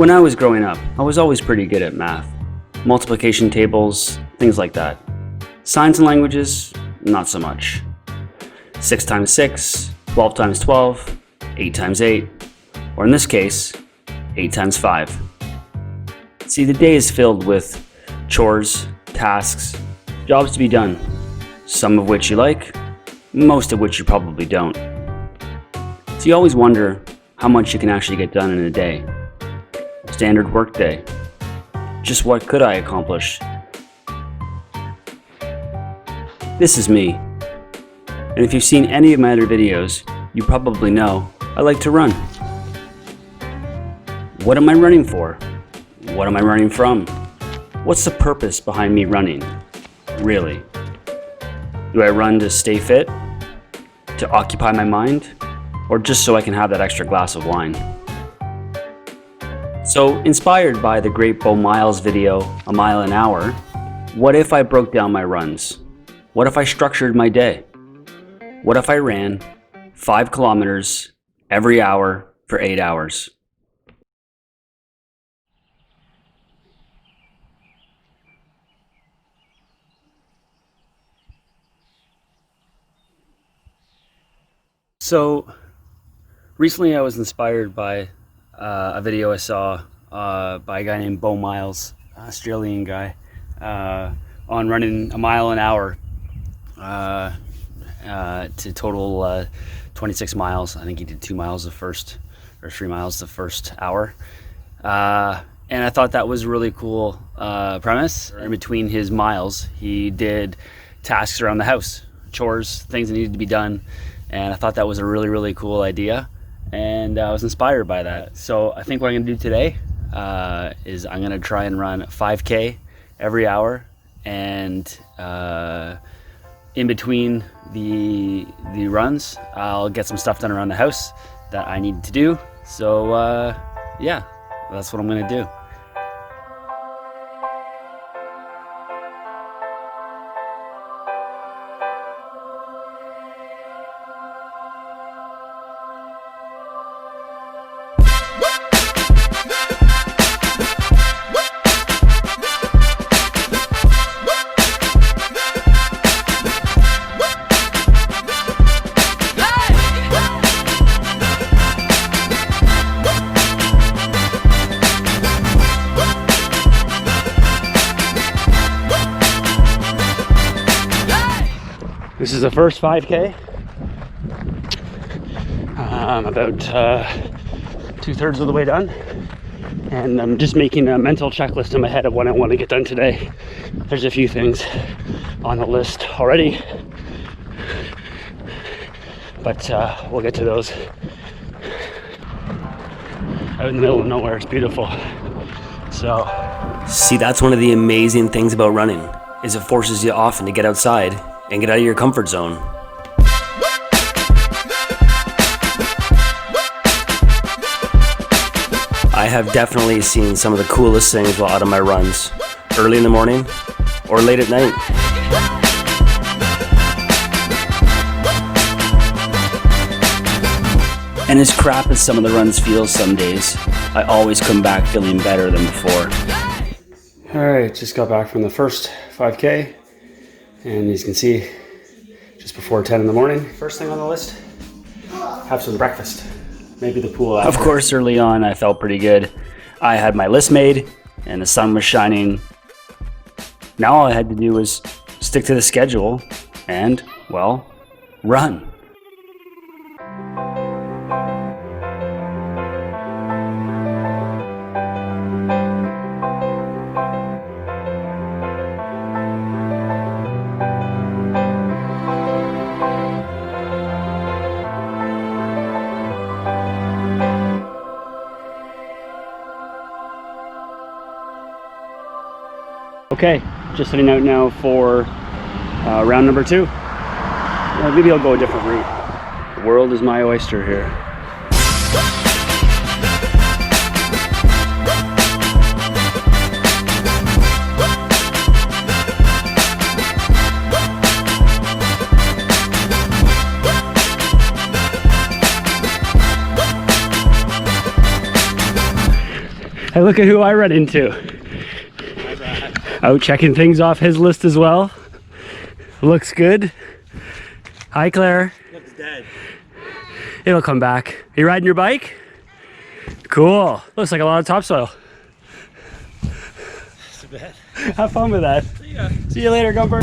When I was growing up, I was always pretty good at math. Multiplication tables, things like that. Signs and languages, not so much. 6 times 6, 12 times 12, 8 times 8, or in this case, 8 times 5. See, the day is filled with chores, tasks, jobs to be done, some of which you like, most of which you probably don't. So you always wonder how much you can actually get done in a day. Standard work day. Just what could I accomplish? This is me. And if you've seen any of my other videos, you probably know I like to run. What am I running for? What am I running from? What's the purpose behind me running? Really? Do I run to stay fit? To occupy my mind? Or just so I can have that extra glass of wine? So, inspired by the great Beau Miles video, A Mile an Hour, what if I broke down my runs? What if I structured my day? What if I ran 5 kilometers every hour for 8 hours? So, recently I was inspired by a video I saw by a guy named Beau Miles, Australian guy, on running a mile an hour to total 26 miles. I think he did 2 miles the first, or 3 miles the first hour. And I thought that was a really cool premise. In between his miles, he did tasks around the house, chores, things that needed to be done. And I thought that was a really, really cool idea. And I was inspired by that. So I think what I'm gonna do today is I'm gonna try and run 5K every hour, and in between the runs, I'll get some stuff done around the house that I need to do. So yeah, that's what I'm gonna do. This is the first 5K. I'm about 2/3 of the way done, and I'm just making a mental checklist in my head of what I want to get done today. There's a few things on the list already, but we'll get to those. Out in the middle of nowhere, it's beautiful. So, see, that's one of the amazing things about running, is it forces you often to get outside and get out of your comfort zone. I have definitely seen some of the coolest things while out on my runs, early in the morning or late at night. And as crap as some of the runs feel some days, I always come back feeling better than before. Alright, just got back from the first 5K. And as you can see, just before 10 in the morning, first thing on the list, have some breakfast. Maybe the pool after. Of course, early on, I felt pretty good. I had my list made, and the sun was shining. Now all I had to do was stick to the schedule and, well, run. Okay, just heading out now for round number 2. Maybe I'll go a different route. The world is my oyster here. Hey, look at who I run into. Out checking things off his list as well. Looks good. Hi, Claire. Looks dead. It'll come back. Are you riding your bike? Cool. Looks like a lot of topsoil. It's a bit. Have fun with that. See ya. See you later, Gumper.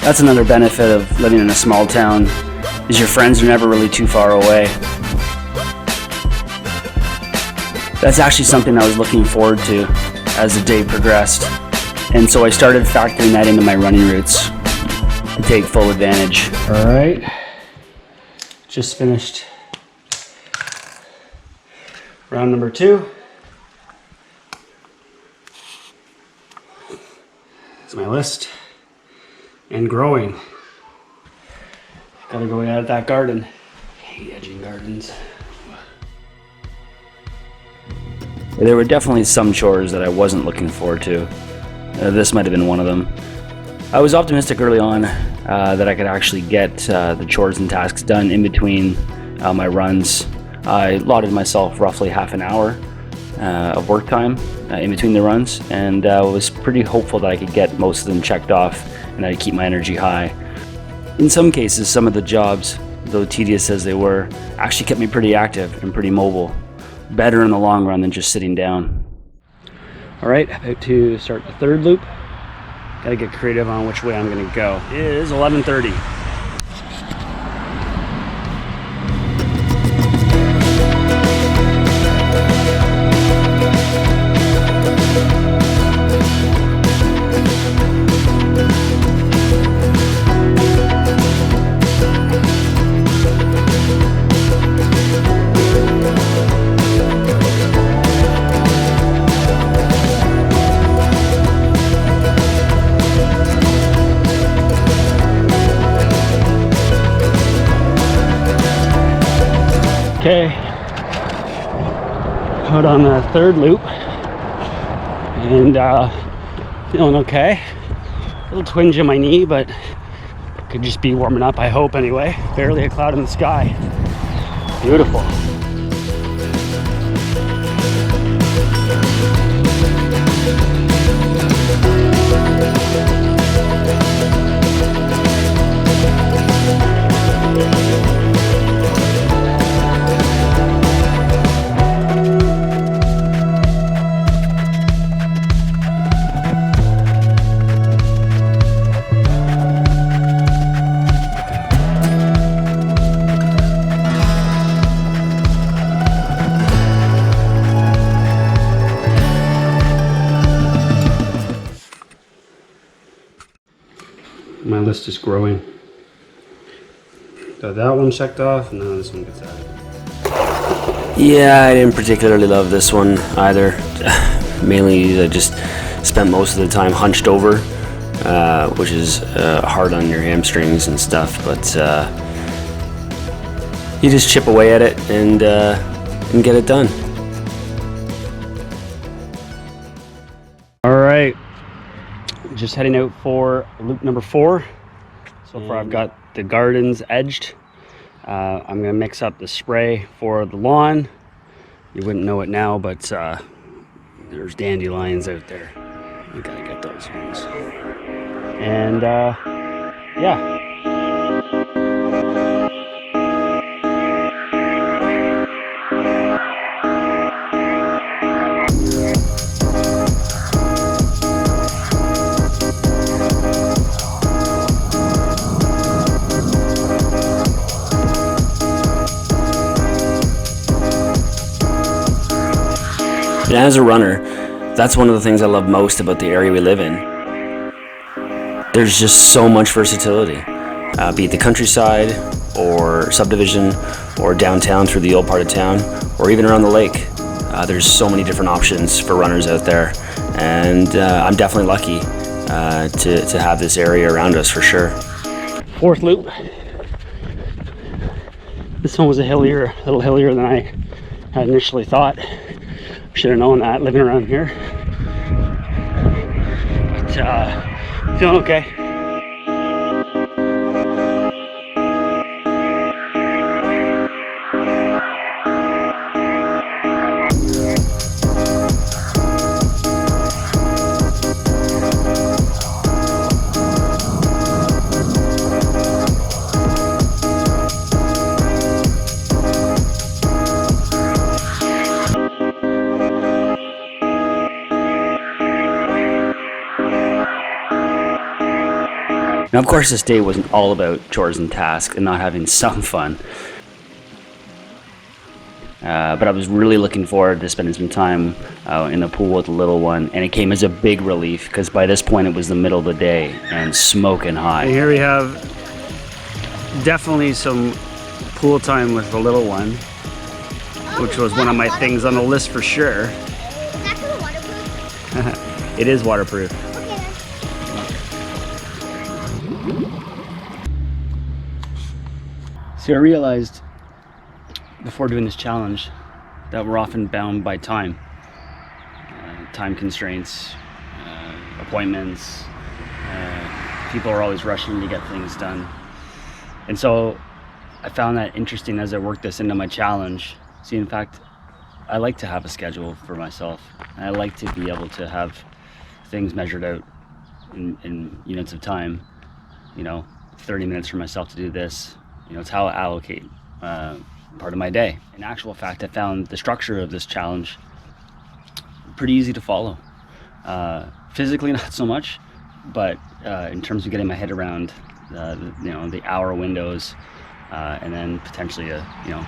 That's another benefit of living in a small town, is your friends are never really too far away. That's actually something I was looking forward to as the day progressed. And so I started factoring that into my running routes to take full advantage. All right, just finished round number 2. It's my list, and growing. Gotta go out of that garden. I hate edging gardens. There were definitely some chores that I wasn't looking forward to. This might have been one of them. I was optimistic early on that I could actually get the chores and tasks done in between my runs. I allotted myself roughly half an hour of work time in between the runs, and was pretty hopeful that I could get most of them checked off and I'd keep my energy high. In some cases, some of the jobs, though tedious as they were, actually kept me pretty active and pretty mobile. Better in the long run than just sitting down. All right, about to start the 3rd loop. Gotta get creative on which way I'm gonna go. It is 11:30. Okay, out on the 3rd loop, and feeling okay. A little twinge in my knee, but could just be warming up, I hope anyway. Barely a cloud in the sky. Beautiful. My list is growing. Got that one checked off, and now this one gets added. Yeah, I didn't particularly love this one either. Mainly, I just spent most of the time hunched over, which is hard on your hamstrings and stuff, but you just chip away at it and get it done. All right. Just heading out for loop number 4. So far I've got the gardens edged. I'm gonna mix up the spray for the lawn. You wouldn't know it now, but there's dandelions out there. We gotta get those ones. And yeah. And as a runner, that's one of the things I love most about the area we live in. There's just so much versatility, be it the countryside, or subdivision, or downtown through the old part of town, or even around the lake. There's so many different options for runners out there, and I'm definitely lucky to have this area around us for sure. 4th loop. This one was a little hillier than I had initially thought. Should have known that living around here. But feeling okay. Now, of course, this day wasn't all about chores and tasks and not having some fun. But I was really looking forward to spending some time in the pool with the little one, and it came as a big relief because by this point it was the middle of the day and smoking hot. And here we have definitely some pool time with the little one, which was one of my things on the list for sure. Is that waterproof? It is waterproof. So I realized before doing this challenge that we're often bound by time. Time constraints, appointments, people are always rushing to get things done. And so I found that interesting as I worked this into my challenge. See, in fact, I like to have a schedule for myself. And I like to be able to have things measured out in units of time. 30 minutes for myself to do this. It's how I allocate part of my day. In actual fact, I found the structure of this challenge pretty easy to follow. Physically, not so much, but in terms of getting my head around the hour windows, and then potentially a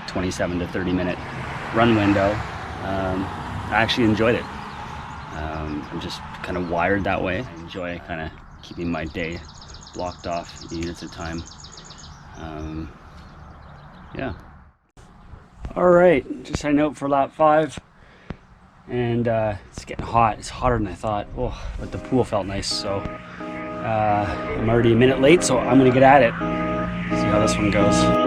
27 to 30 minute run window, I actually enjoyed it. I'm just kind of wired that way. I enjoy kind of keeping my day blocked off in units of time. Yeah. All right, just a note for lap 5. And it's getting hot. It's hotter than I thought. Oh, but the pool felt nice. So I'm already a minute late, so I'm gonna get at it. See how this one goes.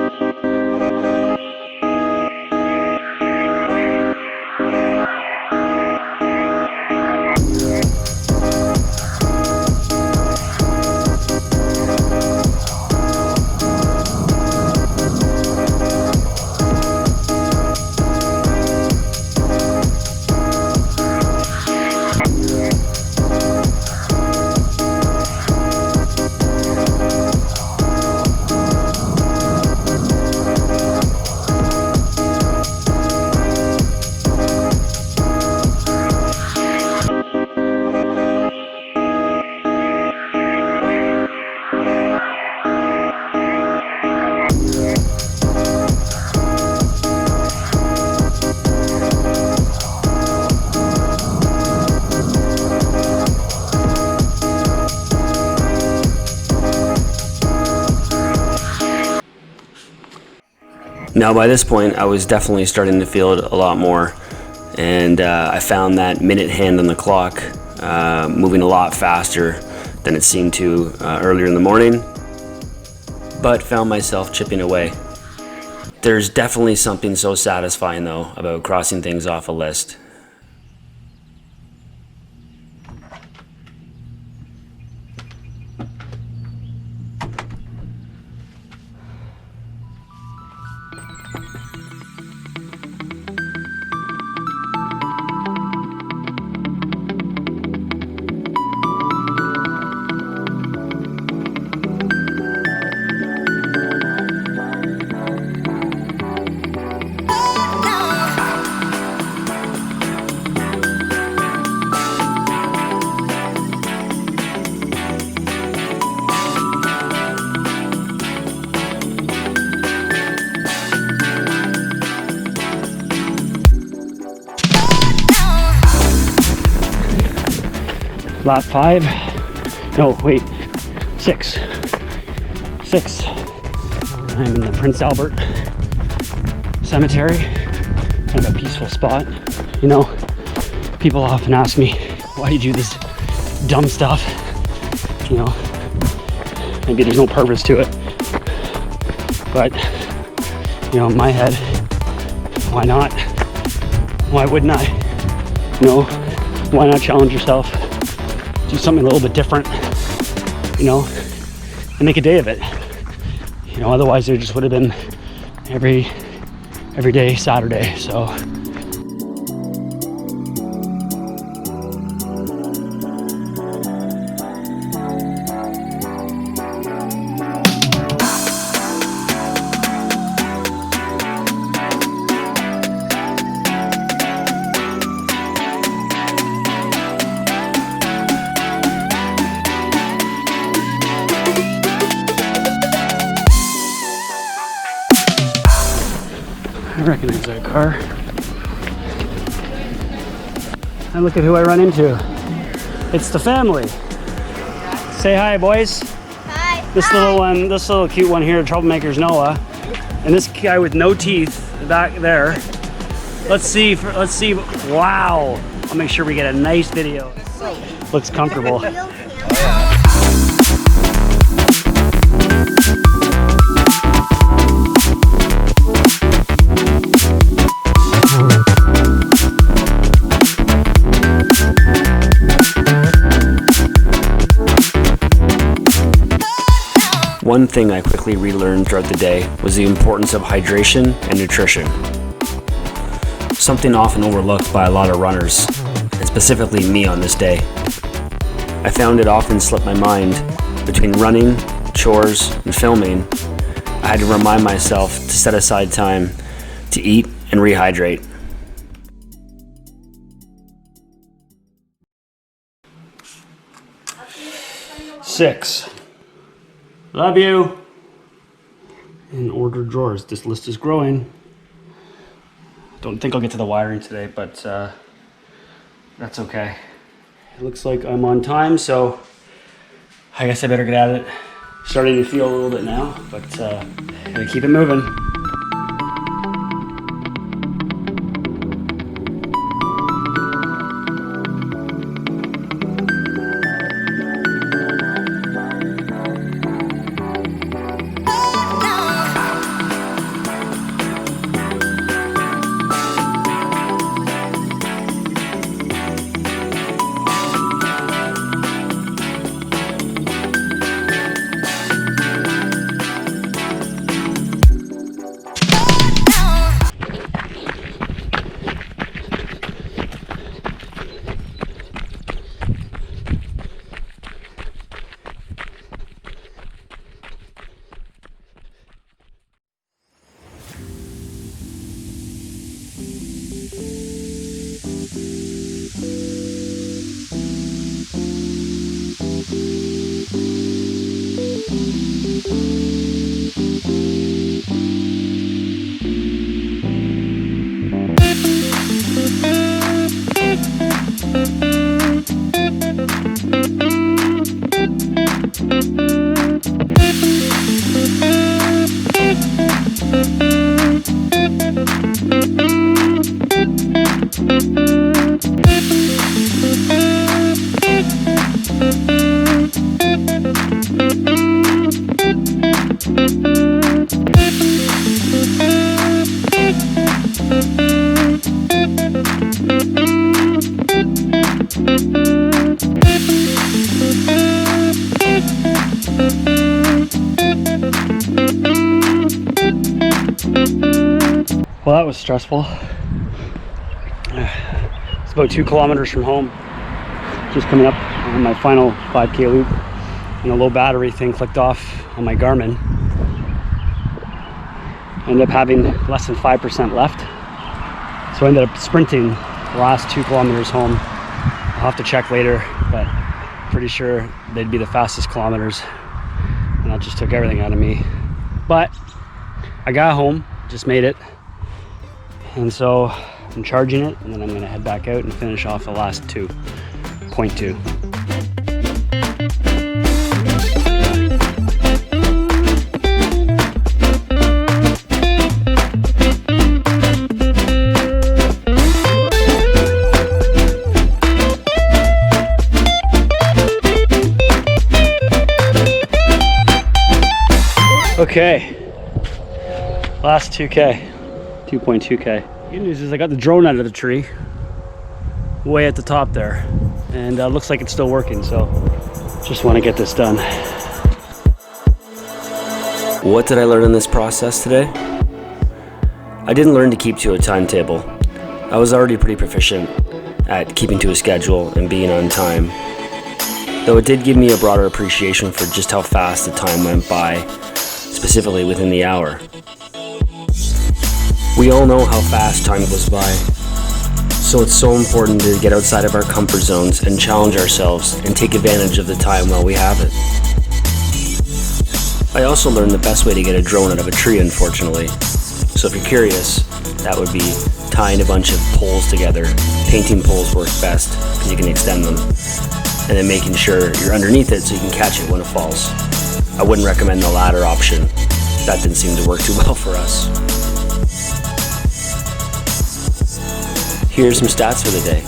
Now by this point I was definitely starting to feel it a lot more, and I found that minute hand on the clock moving a lot faster than it seemed to earlier in the morning, but found myself chipping away. There's definitely something so satisfying though about crossing things off a list. Lap 5, no wait, 6. I'm in the Prince Albert Cemetery, kind of a peaceful spot. People often ask me, why do you do this dumb stuff? Maybe there's no purpose to it, but in my head, why not? Why wouldn't I? Why not challenge yourself? Do something a little bit different, and make a day of it. Otherwise there just would have been every day Saturday. So recognize that car. And look at who I run into. It's the family. Say hi, boys. Hi. This little cute one here, troublemaker's Noah. And this guy with no teeth back there. Let's see, wow. I'll make sure we get a nice video. Looks comfortable. One thing I quickly relearned throughout the day was the importance of hydration and nutrition. Something often overlooked by a lot of runners, and specifically me on this day. I found it often slipped my mind between running, chores, and filming. I had to remind myself to set aside time to eat and rehydrate. Six. Love you. In order drawers. This list is growing. Don't think I'll get to the wiring today, but that's okay. It looks like I'm on time, so I guess I better get at it. Starting to feel a little bit now, but gotta keep it moving. Well, that was stressful. It's about 2 kilometers from home. Just coming up on my final 5K loop, and a low battery thing clicked off on my Garmin. I ended up having less than 5% left. So I ended up sprinting the last 2 kilometers home. I'll have to check later, but pretty sure they'd be the fastest kilometers. And that just took everything out of me. But I got home, just made it. And so I'm charging it, and then I'm gonna head back out and finish off the last 2.2. Okay, last 2K. 2.2K. Good news is I got the drone out of the tree, way at the top there, and looks like it's still working, so just want to get this done. What did I learn in this process today? I didn't learn to keep to a timetable. I was already pretty proficient at keeping to a schedule and being on time, though it did give me a broader appreciation for just how fast the time went by, specifically within the hour. We all know how fast time goes by, so it's so important to get outside of our comfort zones and challenge ourselves and take advantage of the time while we have it. I also learned the best way to get a drone out of a tree, unfortunately. So if you're curious, that would be tying a bunch of poles together. Painting poles work best because you can extend them. And then making sure you're underneath it so you can catch it when it falls. I wouldn't recommend the latter option. That didn't seem to work too well for us. Here's some stats for the day.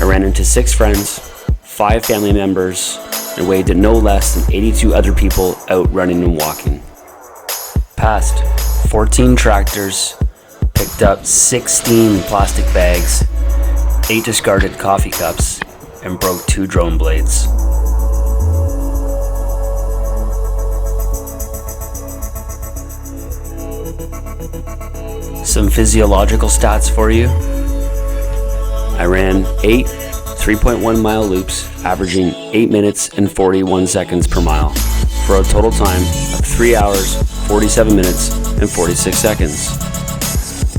I ran into 6 friends, 5 family members, and weighed to no less than 82 other people out running and walking. Passed 14 tractors, picked up 16 plastic bags, 8 discarded coffee cups, and broke 2 drone blades. Some physiological stats for you. I ran 8 3.1 mile loops, averaging 8 minutes and 41 seconds per mile, for a total time of 3 hours, 47 minutes, and 46 seconds.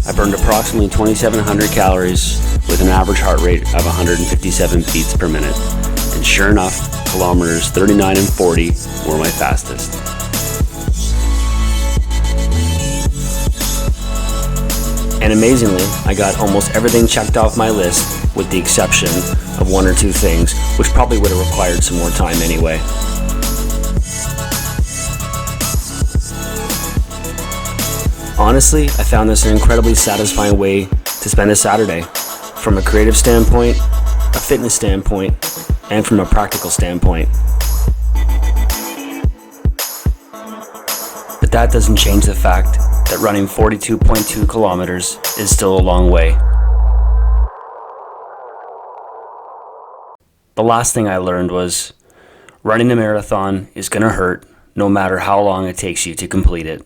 I burned approximately 2,700 calories with an average heart rate of 157 beats per minute. And sure enough, kilometers 39 and 40 were my fastest. And amazingly, I got almost everything checked off my list with the exception of 1 or 2 things, which probably would have required some more time anyway. Honestly, I found this an incredibly satisfying way to spend a Saturday, from a creative standpoint, a fitness standpoint, and from a practical standpoint. But that doesn't change the fact that running 42.2 kilometers is still a long way. The last thing I learned was running a marathon is going to hurt no matter how long it takes you to complete it.